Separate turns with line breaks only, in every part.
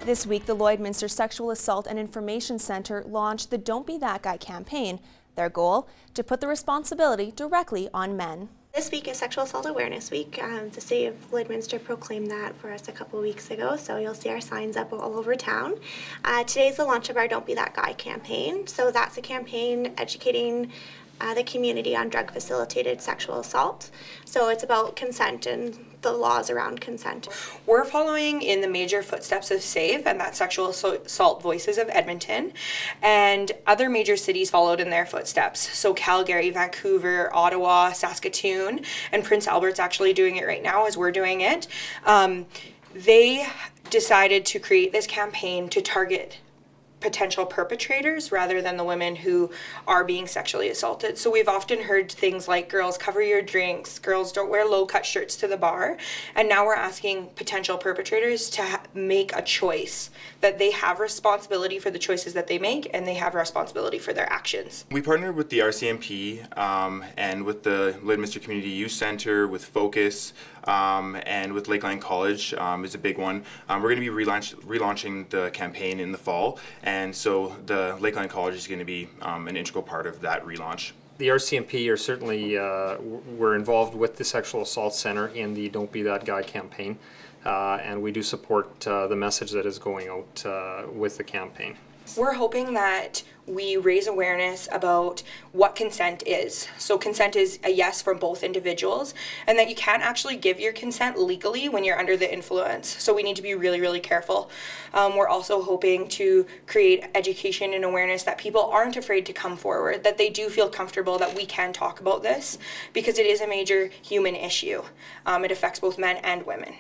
This week, the Lloydminster Sexual Assault and Information Centre launched the Don't Be That Guy campaign. Their goal? To put the responsibility directly on men.
This week is Sexual Assault Awareness Week. The City of Lloydminster proclaimed that for us a couple of weeks ago, so you'll see our signs up all over town. Today's the launch of our Don't Be That Guy campaign. So that's a campaign educating the community on drug-facilitated sexual assault. So it's about consent and the laws around consent.
We're following in the major footsteps of SAVE, and that's Sexual Assault Voices of Edmonton, and other major cities followed in their footsteps. So Calgary, Vancouver, Ottawa, Saskatoon, and Prince Albert's actually doing it right now as we're doing it. They decided to create this campaign to target potential perpetrators rather than the women who are being sexually assaulted. So we've often heard things like, girls, cover your drinks, girls, don't wear low-cut shirts to the bar, and now we're asking potential perpetrators to make a choice, that they have responsibility for the choices that they make, and they have responsibility for their actions. We partnered with the RCMP and with the Lloydminster Community Youth Centre, with Focus, and with Lakeline College is a big one. We're going to be relaunching the campaign in the fall, and so the Lakeline College is going to be an integral part of that relaunch.
The RCMP are certainly, we're involved with the Sexual Assault Centre in the Don't Be That Guy campaign, and we do support the message that is going out with the campaign.
We're hoping that we raise awareness about what consent is. So consent is a yes from both individuals, and that you can't actually give your consent legally when you're under the influence. So we need to be really, really careful. We're also hoping to create education and awareness that people aren't afraid to come forward, that they do feel comfortable that we can talk about this, because it is a major human issue. It affects both men and women.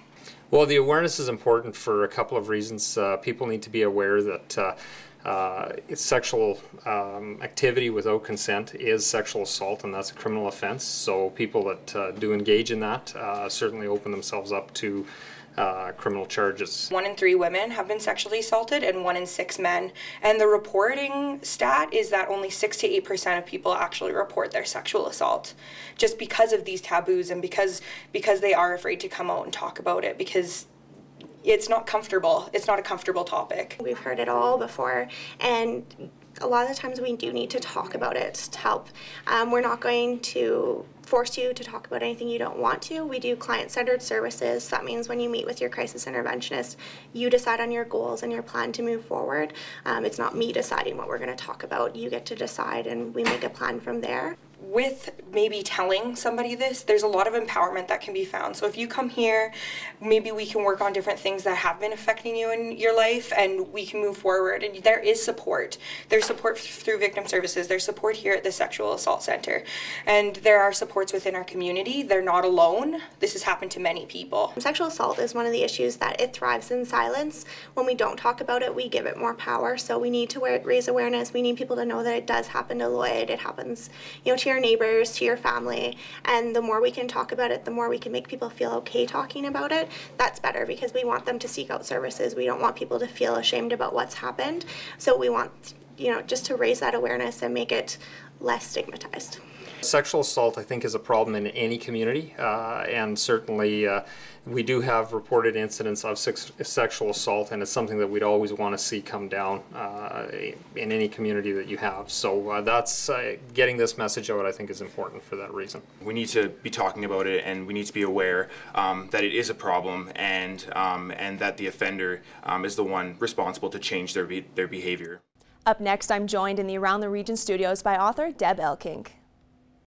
Well, the awareness is important for a couple of reasons. People need to be aware that sexual activity without consent is sexual assault, and that's a criminal offense. So people that do engage in that certainly open themselves up to criminal charges.
1 in 3 women have been sexually assaulted and 1 in 6 men. And the reporting stat is that only 6 to 8% of people actually report their sexual assault, just because of these taboos and because they are afraid to come out and talk about it, because it's not comfortable. It's not a comfortable topic.
We've heard it all before, and a lot of the times we do need to talk about it to help. We're not going to force you to talk about anything you don't want to. We do client-centered services. So that means when you meet with your crisis interventionist, you decide on your goals and your plan to move forward. It's not me deciding what we're going to talk about. You get to decide, and we make a plan from there.
With maybe telling somebody this, there's a lot of empowerment that can be found. So if you come here, maybe we can work on different things that have been affecting you in your life, and we can move forward. And there is support. There's support through victim services. There's support here at the Sexual Assault Centre. And there are supports within our community. They're not alone. This has happened to many people.
Sexual assault is one of the issues that it thrives in silence. When we don't talk about it, we give it more power. So we need to raise awareness. We need people to know that it does happen to Lloyd. It happens, to your neighbors, to your family, and the more we can talk about it, the more we can make people feel okay talking about it. That's better, because we want them to seek out services. We don't want people to feel ashamed about what's happened. So we want, just to raise that awareness and make it less stigmatized.
Sexual assault, I think, is a problem in any community, and certainly we do have reported incidents of sexual assault, and it's something that we'd always want to see come down in any community that you have. So that's getting this message out, I think, is important for that reason.
We need to be talking about it, and we need to be aware that it is a problem, and that the offender is the one responsible to change their behavior.
Up next, I'm joined in the Around the Region studios by author Deb Elking.